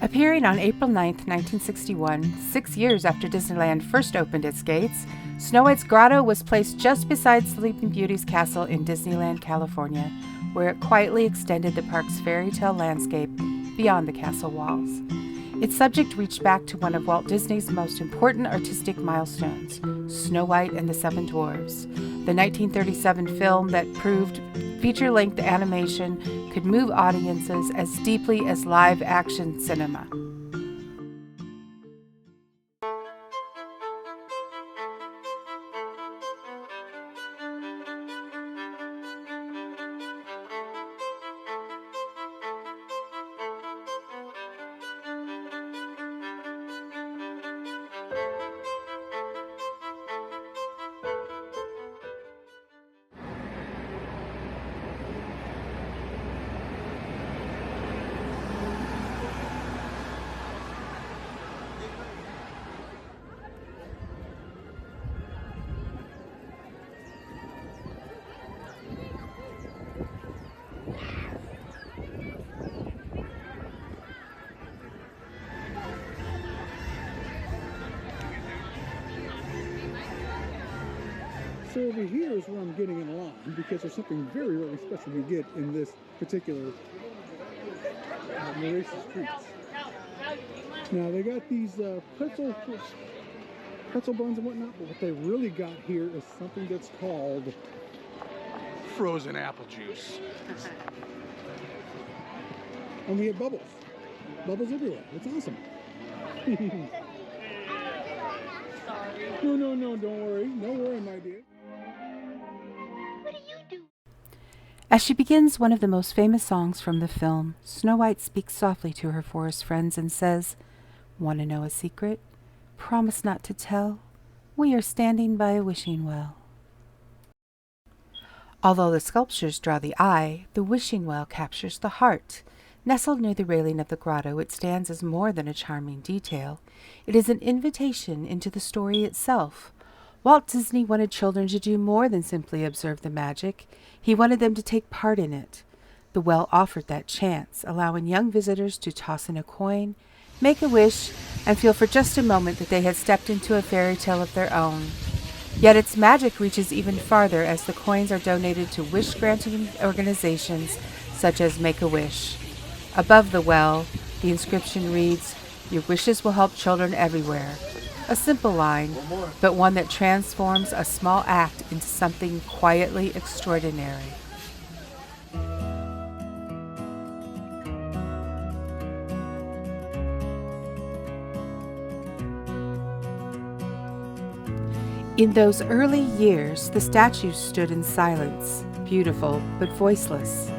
Appearing on April 9, 1961, 6 years after Disneyland first opened its gates, Snow White's Grotto was placed just beside Sleeping Beauty's castle in Disneyland, California, where it quietly extended the park's fairy tale landscape beyond the castle walls. Its subject reached back to one of Walt Disney's most important artistic milestones, Snow White and the Seven Dwarfs, the 1937 film that proved feature-length animation could move audiences as deeply as live-action cinema. So over here is where I'm getting in line because there's something very, very special you get in this particular Maurice Streets. Now they got these pretzel buns and whatnot, but what they really got here is something that's called frozen apple juice. And we have bubbles. Bubbles everywhere. It's awesome. No, don't worry. No worry, my dear. As she begins one of the most famous songs from the film, Snow White speaks softly to her forest friends and says, "Want to know a secret? Promise not to tell. We are standing by a wishing well." Although the sculptures draw the eye, the wishing well captures the heart. Nestled near the railing of the grotto, it stands as more than a charming detail. It is an invitation into the story itself. Walt Disney wanted children to do more than simply observe the magic. He wanted them to take part in it. The well offered that chance, allowing young visitors to toss in a coin, make a wish, and feel for just a moment that they had stepped into a fairy tale of their own. Yet its magic reaches even farther as the coins are donated to wish-granting organizations such as Make-A-Wish. Above the well, the inscription reads, "Your wishes will help children everywhere." A simple line, but one that transforms a small act into something quietly extraordinary. In those early years, the statues stood in silence, beautiful but voiceless.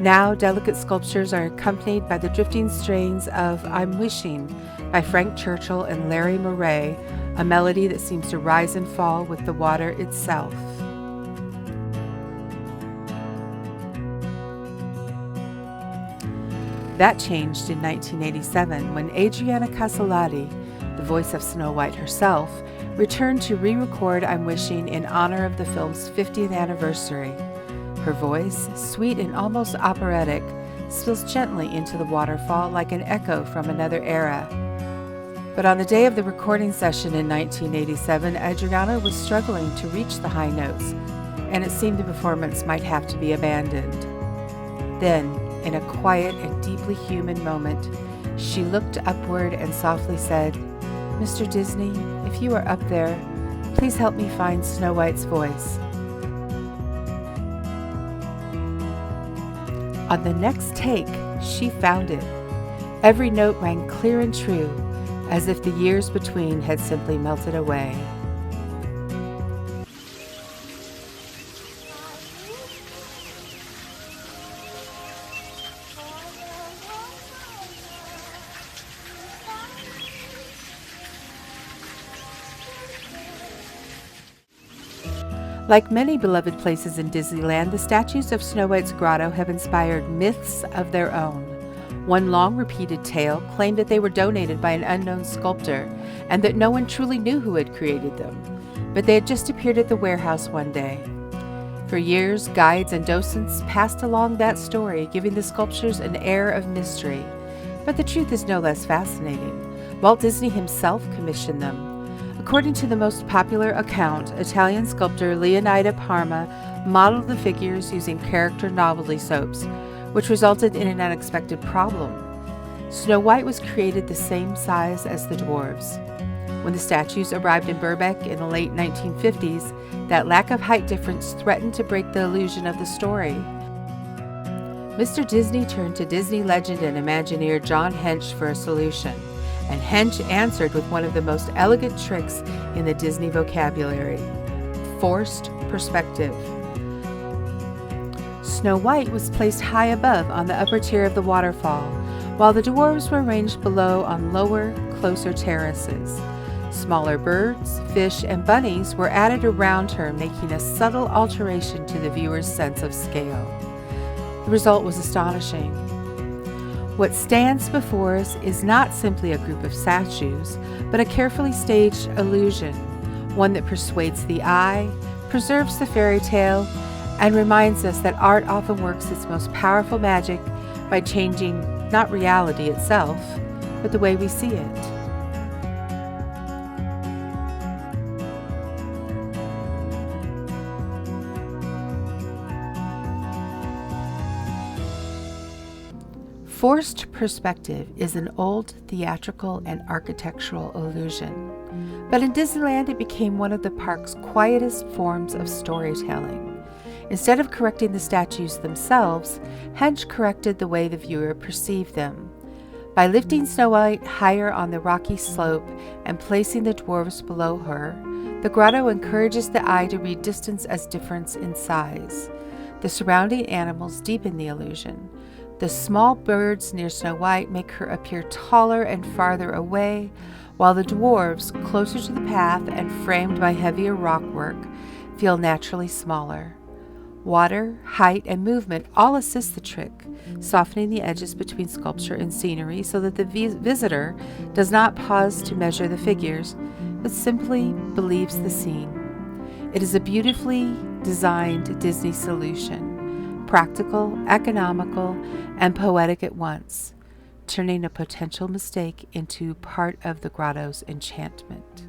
Now, delicate sculptures are accompanied by the drifting strains of "I'm Wishing" by Frank Churchill and Larry Murray, a melody that seems to rise and fall with the water itself. That changed in 1987 when Adriana Casalati, the voice of Snow White herself, returned to re-record "I'm Wishing" in honor of the film's 50th anniversary. Her voice, sweet and almost operatic, spills gently into the waterfall like an echo from another era. But on the day of the recording session in 1987, Adriana was struggling to reach the high notes, and it seemed the performance might have to be abandoned. Then, in a quiet and deeply human moment, she looked upward and softly said, "Mr. Disney, if you are up there, please help me find Snow White's voice." On the next take, she found it. Every note rang clear and true, as if the years between had simply melted away. Like many beloved places in Disneyland, the statues of Snow White's Grotto have inspired myths of their own. One long-repeated tale claimed that they were donated by an unknown sculptor and that no one truly knew who had created them, but they had just appeared at the warehouse one day. For years, guides and docents passed along that story, giving the sculptures an air of mystery. But the truth is no less fascinating. Walt Disney himself commissioned them. According to the most popular account, Italian sculptor Leonida Parma modeled the figures using character novelty soaps, which resulted in an unexpected problem. Snow White was created the same size as the dwarves. When the statues arrived in Burbank in the late 1950s, that lack of height difference threatened to break the illusion of the story. Mr. Disney turned to Disney legend and Imagineer John Hench for a solution, and Hench answered with one of the most elegant tricks in the Disney vocabulary: forced perspective. Snow White was placed high above on the upper tier of the waterfall, while the dwarves were ranged below on lower, closer terraces. Smaller birds, fish, and bunnies were added around her, making a subtle alteration to the viewer's sense of scale. The result was astonishing. What stands before us is not simply a group of statues, but a carefully staged illusion, one that persuades the eye, preserves the fairy tale, and reminds us that art often works its most powerful magic by changing not reality itself, but the way we see it. Forced perspective is an old theatrical and architectural illusion, but in Disneyland it became one of the park's quietest forms of storytelling. Instead of correcting the statues themselves, Hench corrected the way the viewer perceived them. By lifting Snow White higher on the rocky slope and placing the dwarves below her, the grotto encourages the eye to read distance as difference in size. The surrounding animals deepen the illusion. The small birds near Snow White make her appear taller and farther away, while the dwarves, closer to the path and framed by heavier rockwork, feel naturally smaller. Water, height, and movement all assist the trick, softening the edges between sculpture and scenery so that the visitor does not pause to measure the figures, but simply believes the scene. It is a beautifully designed Disney solution, practical, economical, and poetic at once, turning a potential mistake into part of the grotto's enchantment.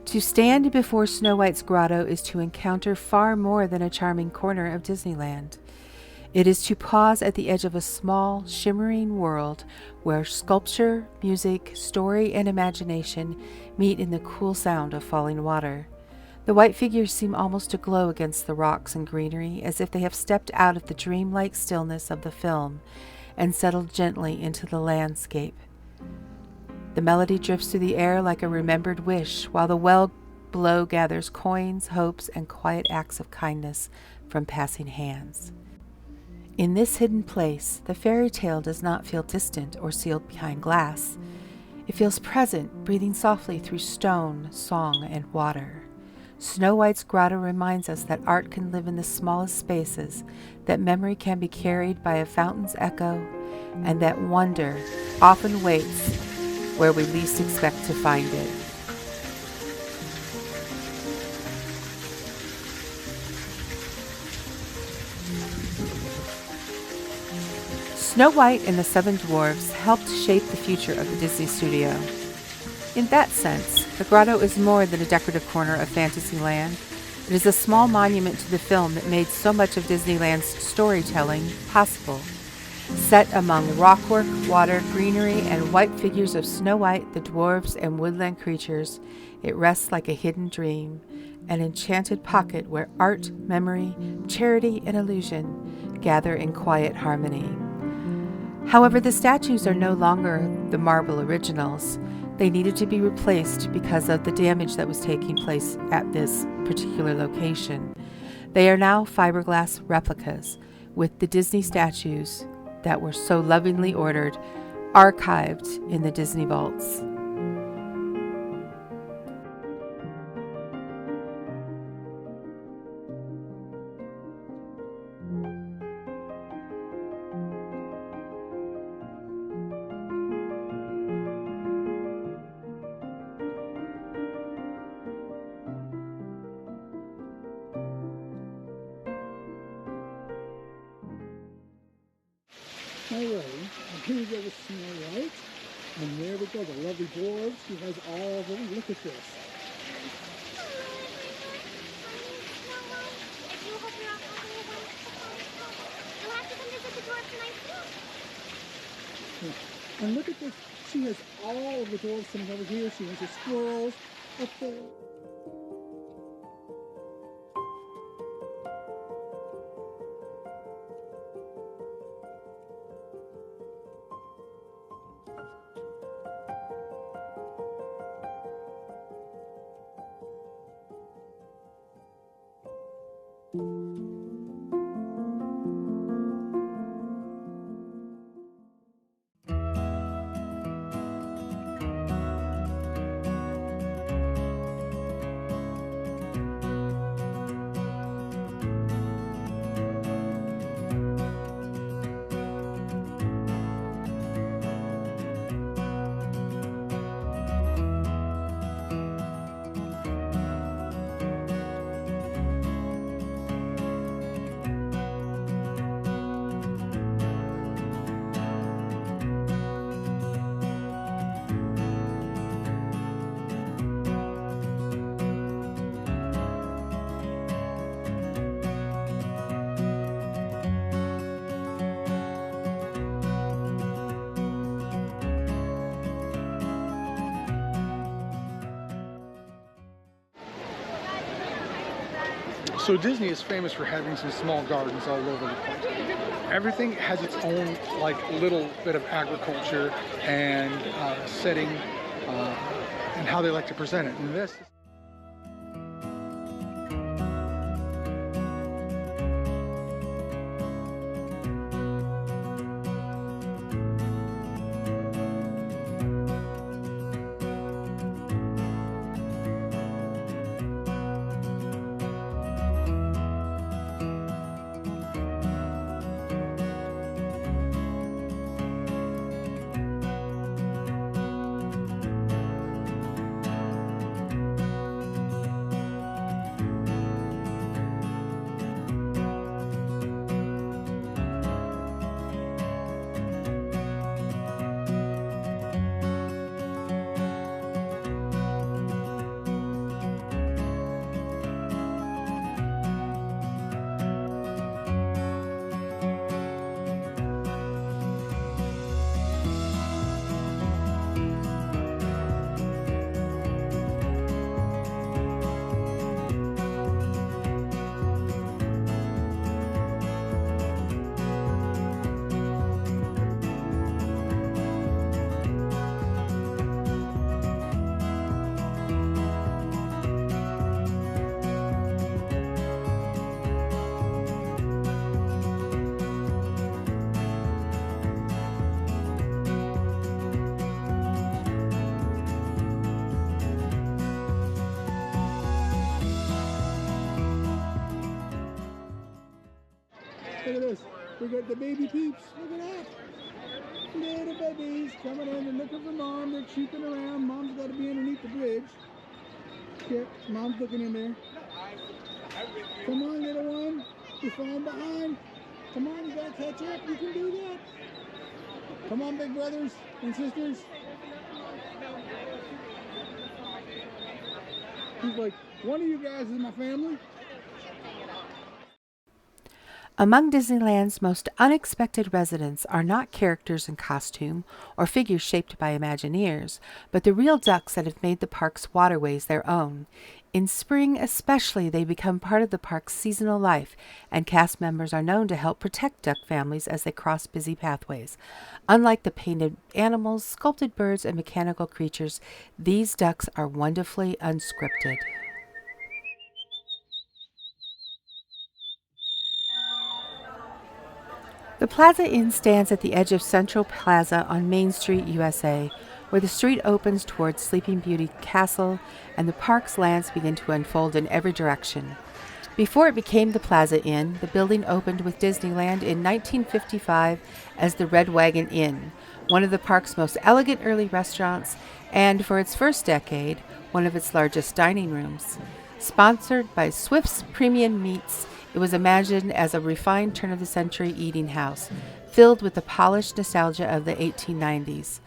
To stand before Snow White's grotto is to encounter far more than a charming corner of Disneyland. It is to pause at the edge of a small, shimmering world where sculpture, music, story, and imagination meet in the cool sound of falling water. The white figures seem almost to glow against the rocks and greenery, as if they have stepped out of the dreamlike stillness of the film and settled gently into the landscape. The melody drifts through the air like a remembered wish, while the well below gathers coins, hopes, and quiet acts of kindness from passing hands. In this hidden place, the fairy tale does not feel distant or sealed behind glass. It feels present, breathing softly through stone, song, and water. Snow White's grotto reminds us that art can live in the smallest spaces, that memory can be carried by a fountain's echo, and that wonder often waits where we least expect to find it. Snow White and the Seven Dwarfs helped shape the future of the Disney studio. In that sense, the grotto is more than a decorative corner of Fantasyland. It is a small monument to the film that made so much of Disneyland's storytelling possible. Set among rockwork, water, greenery, and white figures of Snow White, the dwarves, and woodland creatures, it rests like a hidden dream, an enchanted pocket where art, memory, charity, and illusion gather in quiet harmony. However, the statues are no longer the marble originals. They needed to be replaced because of the damage that was taking place at this particular location. They are now fiberglass replicas, with the Disney statues that were so lovingly ordered archived in the Disney vaults. way. And here we go with Snow White. And there we go, the lovely dwarves. She has all of them. Look at this. And look at this. She has all of the dwarves sitting over here. She has the squirrels up there. So Disney is famous for having some small gardens all over the place. Everything has its own like little bit of agriculture and setting and how they like to present it. And this look at this. We got the baby peeps. Look at that. Little babies coming in and looking for mom. They're creeping around. Mom's got to be underneath the bridge. Yeah, mom's looking in there. Come on, little one. You're falling behind. Come on, you got to catch up. You can do that. Come on, big brothers and sisters. He's like, one of you guys is my family. Among Disneyland's most unexpected residents are not characters in costume or figures shaped by Imagineers, but the real ducks that have made the park's waterways their own. In spring especially, they become part of the park's seasonal life, and cast members are known to help protect duck families as they cross busy pathways. Unlike the painted animals, sculpted birds, and mechanical creatures, these ducks are wonderfully unscripted. The Plaza Inn stands at the edge of Central Plaza on Main Street, USA, where the street opens towards Sleeping Beauty Castle and the park's lands begin to unfold in every direction. Before it became the Plaza Inn, the building opened with Disneyland in 1955 as the Red Wagon Inn, one of the park's most elegant early restaurants, and for its first decade, one of its largest dining rooms. Sponsored by Swift's Premium Meats, it was imagined as a refined turn-of-the-century eating house. filled with the polished nostalgia of the 1890s.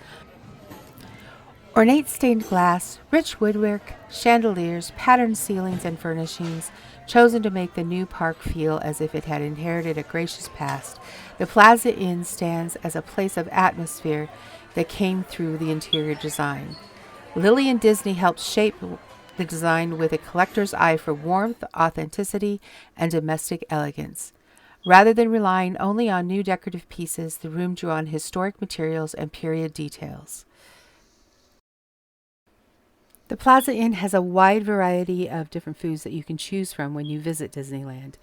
Ornate stained glass, rich woodwork, chandeliers, patterned ceilings, and furnishings, chosen to make the new park feel as if it had inherited a gracious past, the Plaza Inn stands as a place of atmosphere that came through the interior design. Lilly and Disney helped shape the design with a collector's eye for warmth, authenticity, and domestic elegance. Rather than relying only on new decorative pieces, the room drew on historic materials and period details. The Plaza Inn has a wide variety of different foods that you can choose from when you visit Disneyland.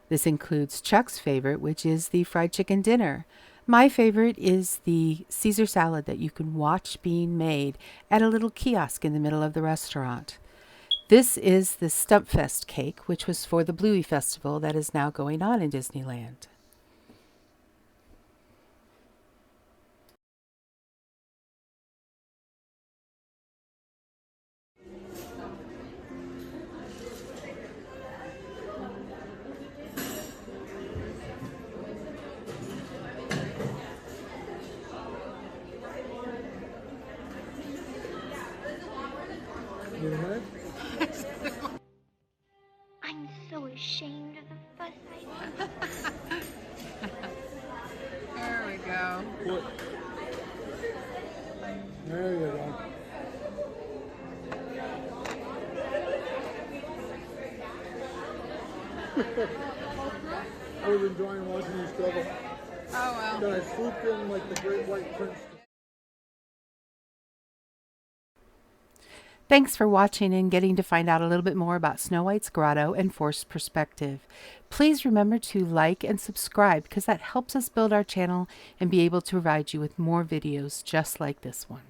This includes Chuck's favorite, which is the fried chicken dinner. My favorite is the Caesar salad that you can watch being made at a little kiosk in the middle of the restaurant. This is the Stumpfest cake, which was for the Bluey Festival that is now going on in Disneyland. Need a minute? I'm so ashamed of the fuss I made. There we go. What? There you go. I was enjoying watching you struggle. Oh well. Then I swooped in like the great white prince. Thanks for watching and getting to find out a little bit more about Snow White's Grotto and Forced Perspective. Please remember to like and subscribe because that helps us build our channel and be able to provide you with more videos just like this one.